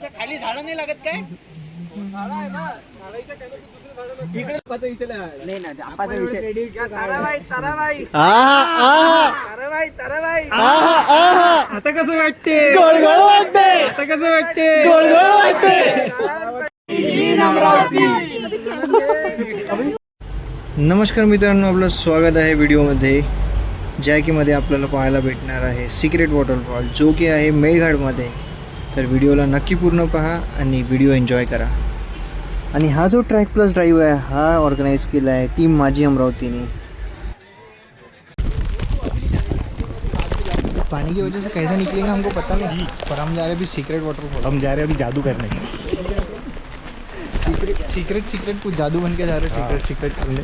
खाली झाडं नाही लागत काय? आता कसं वाटते? गोळगोळ वाटते. आता कसं वाटते? गोळगोळ वाटते. नमस्कार मित्रांनो, आपलं स्वागत आहे व्हिडिओमध्ये, ज्या की मध्ये आपल्याला पाहायला भेटणार आहे सिक्रेट वॉटरफॉल, जो की आहे मेळघाटमध्ये. तर व्हिडिओला नक्की पूर्ण पहा आणि व्हिडिओ एन्जॉय करा. आणि हा जो ट्रॅक प्लस ड्राईव्ह आहे, हा ऑर्गनाइज केला आहे टीम माझी अमरावतीने. पानी की वजह से कैसे निकलेंगे हमको पता नहीं, पर हम जा रहे हैं अभी सीक्रेट वाटरफॉल. हम जा रहे हैं अभी जादू करने. सीक्रेट कुछ जादू बन के जा रहे हैं. सीक्रेट करने.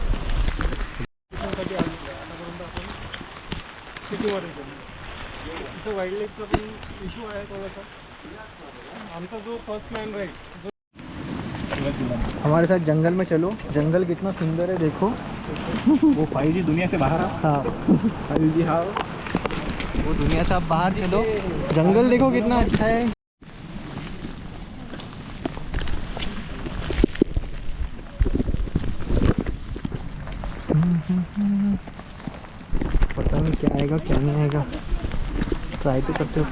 वाईल्ड लाईफचा पण इश्यू आहे थोडासा. आमचा जो फर्स्ट मॅन राईड हमारे साथ जंगल में चलो. जंगल कितना सुंदर है देखो. वो 5G दुनिया से बाहर. हाँ 5G. हाँ, वो दुनिया से आप बाहर चलो. जंगल देखो कितना अच्छा है. पता नहीं क्या आएगा क्या नहीं आएगा, ट्राई तो करते हो.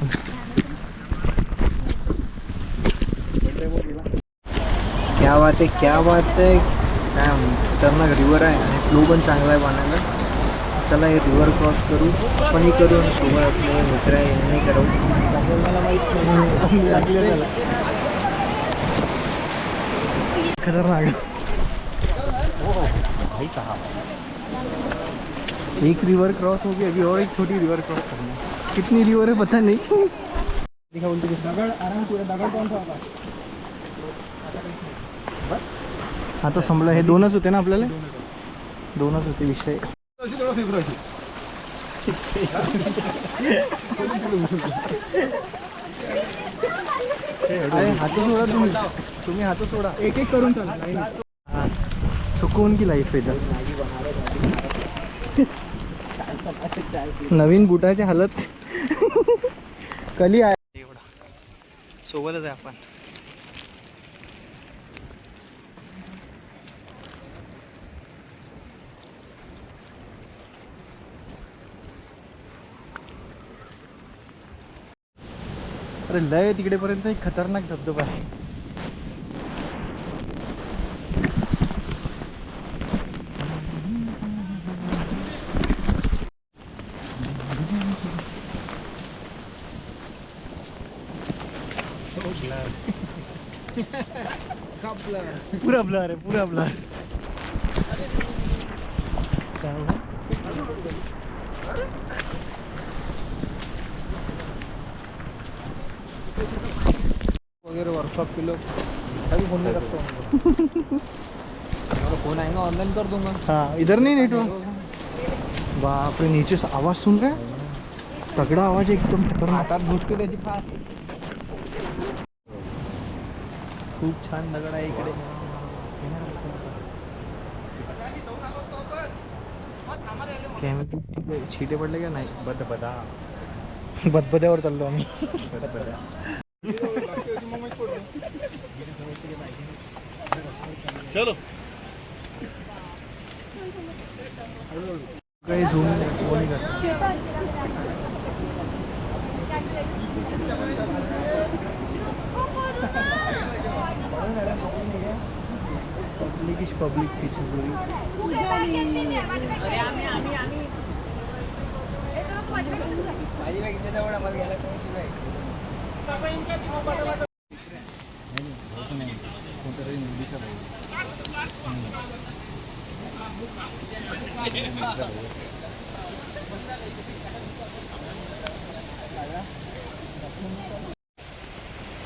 क्या बात है, क्या बात है. काय खतरनाक रिवर आहे आणि फ्लो पण चांगला आहे पाण्याला. चला हे रिवर क्रॉस करू, आपणही करू आणि सोबत आपले मित्र आहे यांनी करू. खतरनाक. एक रिवर क्रॉस हो गई, अभी और एक छोटी रिवर क्रॉस करनी है. कितनी रिवर है पता नहीं. दिखा उल्टी दगड़ आराम पूरा दगड़ कौन सा होता. आता संभळं हे दोनच होते ना आपल्याला, दोनच होते विषय. अरे हातच सोडा तुम्ही हातच सोडा. एक एक करून चालू. सुकून की लाईफ इथं. नवीन बुटाची हालत कली आहे. एवढा सोबतच आहे आपण. अरे लय तिकडेपर्यंत एक खतरनाक धबधबा आहे. पूरा ब्लर है, पूरा ब्लर. वगैरह वर्कशॉप के लोग अभी फोन नहीं रखता हूँ. फोन आएगा ऑनलाइन कर दूंगा. हाँ इधर नहीं नेटवर्क. बाप रे, नीचे से आवाज सुन रहे हैं. तगड़ा आवाज है एकदम खतरनाक. हातात घुसते त्याची फास्ट. खूप छान दगड आहे इकडे. छिटे पडले का नाही. बदबद्यावर चाललो आम्ही. चलो काही झूम कोणी करत. पब्लिक पीछे पूरी.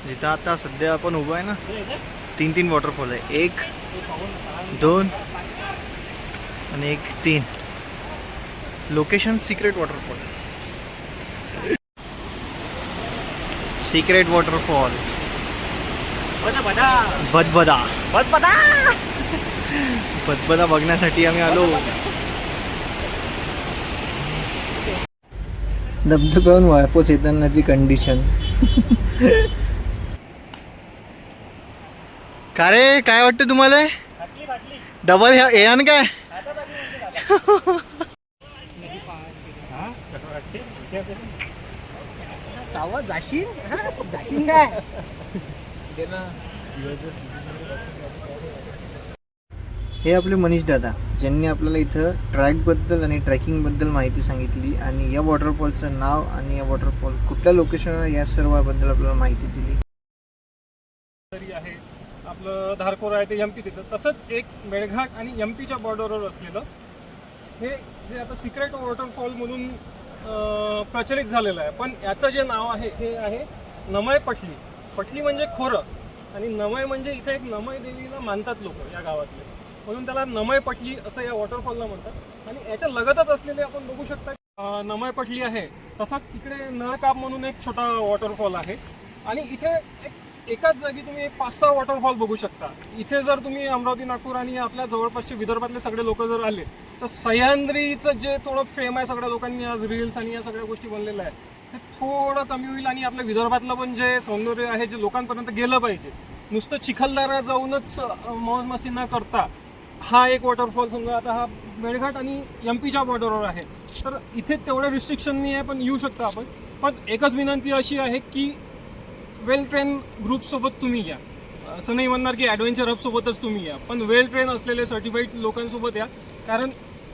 जिथं आता सध्या आपण उभं आहे ना, 3 वॉटरफॉल आहे. 1 2 आणि 1 3. Location secret waterfall. Secret waterfall Badbada बघण्यासाठी आम्ही आलो. धबधब्याहून वापस येतानाची कंडिशन. का रे काय वाटतं तुम्हाला डबल येणार काय जाशील काय हे आपले मनीष दादा ज्यांनी आपल्याला इथं ट्रॅकबद्दल आणि ट्रॅकिंगबद्दल माहिती सांगितली आणि या वॉटरफॉलचं नाव आणि या वॉटरफॉल कुठल्या लोकेशनवर या सर्वाबद्दल आपल्याला माहिती दिली. तरी आहे आपलं धारकोर आहे ते एमपी तिथं तसंच एक मेळघाट आणि एमपीच्या बॉर्डरवर असलेलं हे जे आता सिक्रेट वॉटरफॉल म्हणून प्रचलित झालेलं आहे. पण याचं जे नाव आहे हे आहे नमय पटली. पटली म्हणजे खोरं आणि नमय म्हणजे इथे एक नमय देवीला मानतात लोक या गावातले, म्हणून त्याला नमय पटली असं या वॉटरफॉलला म्हणतात. आणि याच्या लगतच असलेले आपण बघू शकता नमय पटली आहे. तसाच इकडे नळकाप म्हणून एक छोटा वॉटरफॉल आहे आणि इथे एकाच जागी तुम्ही एक 5-6 वॉटरफॉल बघू शकता. इथे जर तुम्ही अमरावती, नागपूर आणि आपल्या जवळपासचे विदर्भातले सगळे लोक जर आले तर सह्याद्रीचं जे थोडं फेम आहे सगळ्या लोकांनी आज रील्स आणि या सगळ्या गोष्टी बनलेल्या आहे ते थोडं कमी होईल आणि आपल्या विदर्भातलं पण जे सौंदर्य आहे जे लोकांपर्यंत गेलं पाहिजे. नुसतं चिखलदरा जाऊनच मौज मस्ती न करता हा एक वॉटरफॉल समजा आता हा मेळघाट आणि एमपीच्या बॉर्डरवर आहे तर इथे तेवढं रिस्ट्रिक्शन नाही आहे, पण येऊ शकता आपण. पण एकच विनंती अशी आहे की वेल ट्रेन ग्रुपसोबत तुम्ही या. असं नाही म्हणणार की ॲडव्हेंचर हबसोबतच तुम्ही या, पण वेल ट्रेन असलेले सर्टिफाईड लोकांसोबत या. कारण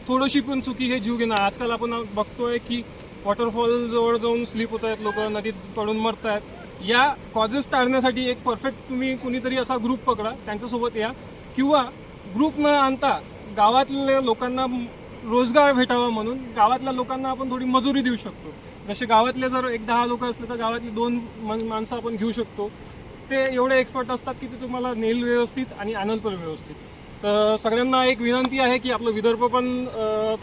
थोडीशी पण चुकी हे जीव घेणं. आजकाल आपण बघतोय की वॉटरफॉल जवळ जाऊन स्लिप होत आहेत लोक, नदीत पडून मरत आहेत. या कॉजेस टाळण्यासाठी एक परफेक्ट तुम्ही कुणीतरी असा ग्रुप पकडा, त्यांच्यासोबत या. किंवा ग्रुप न आणता गावातल्या लोकांना रोजगार भेटावा म्हणून गावातल्या लोकांना आपण थोडी मजुरी देऊ शकतो. जसे गावातले जर 1-10 लोक असले तर गावातली 2 माणसं आपण घेऊ शकतो. ते एवढे एक्सपर्ट असतात की ते तुम्हाला नेल व्यवस्थित आणि आनंद पण व्यवस्थित. तर सगळ्यांना एक विनंती आहे की आपलं विदर्भ पण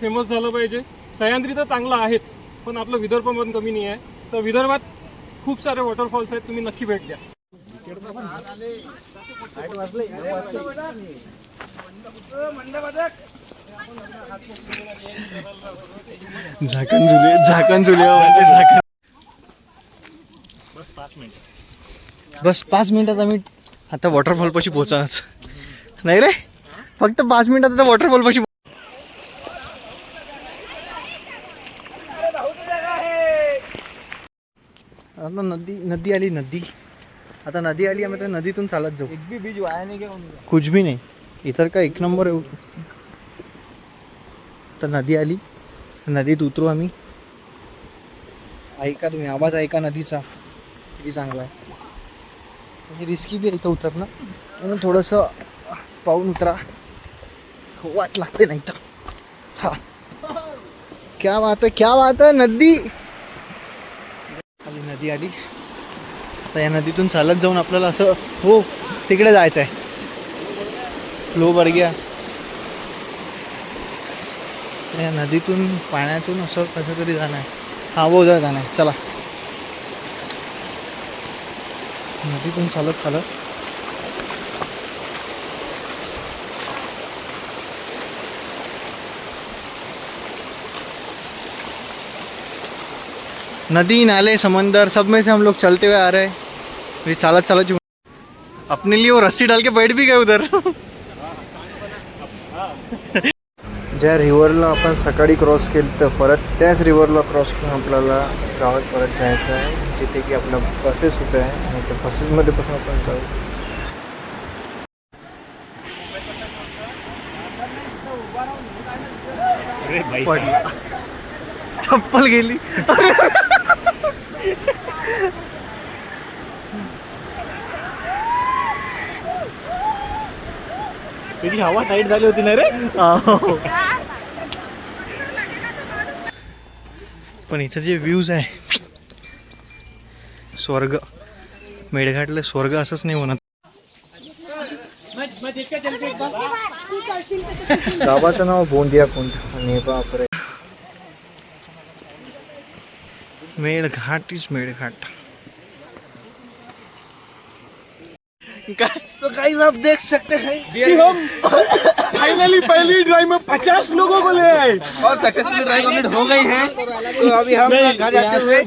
फेमस झालं पाहिजे. सह्याद्री तर चांगलं आहेच, पण आपलं विदर्भ पण कमी नाही आहे. तर विदर्भात खूप सारे वॉटरफॉल्स आहेत, तुम्ही नक्की भेट द्या. झाकण झुले बस 5 मिनिटात आम्ही आता वॉटरफॉल पाशी पोहोचणार नाही रे. फक्त 5 मिनिटात आता वॉटरफॉल पाशी. आता नदी आली. आता नदी आली आम्ही त्या नदीतून चालत जाऊ. एक भी बीज वाया नहीं गया. कुछ भी नाही इतर का 1 नंबर आहे. तर नदी आली, नदीत उतरू आम्ही. ऐका तुम्ही आवाज ऐका नदीचा किती चांगला आहे. म्हणजे रिस्की बी आहे इथं उतरणं, म्हणून थोडंसं पाहून उतरा, वाट लागते नाही तर. हा क्या बात आहे नदी आली. तर या नदीतून चालत जाऊन आपल्याला असं हो तिकडे जायचं आहे. फ्लो बढ़ गया. या नदीतून पाण्यातून असं कसं तरी जाणं आहे. हा वो जाणं आहे. चला नदीतून चालत नदी नाले समंदर सब में से हम लोग चलते हुए आ रहे हैं. फिर चालत अपने लिए वो रस्सी डाल के बैठ भी गए उधर. ज्या रिव्हरला आपण सकाळी क्रॉस केलं तर परत त्याच रिव्हरला क्रॉस करून आपल्याला गावात परत जायचं आहे, जिथे की आपल्या बसेस होत्या आणि त्या बसेसमध्ये पासून आपण जाऊ. पडला चप्पल गेली. त्याची हवा टाईट झाली होती ना रे. पण इथं जे व्ह्यूज आहे स्वर्ग. मेळघाटला स्वर्ग असंच नाही म्हणत. गावाचं नाव बोंदिया कुंड आणि बापरे मेळघाट इज मेळघाट. तो गाइस आप देख सकते हैं कि हम फाइनली पहली ड्राइव में 50 लोगों को ले आए और सक्सेसफुल ड्राइव कंप्लीट हो गई है. तो अभी हम घर जाते हुए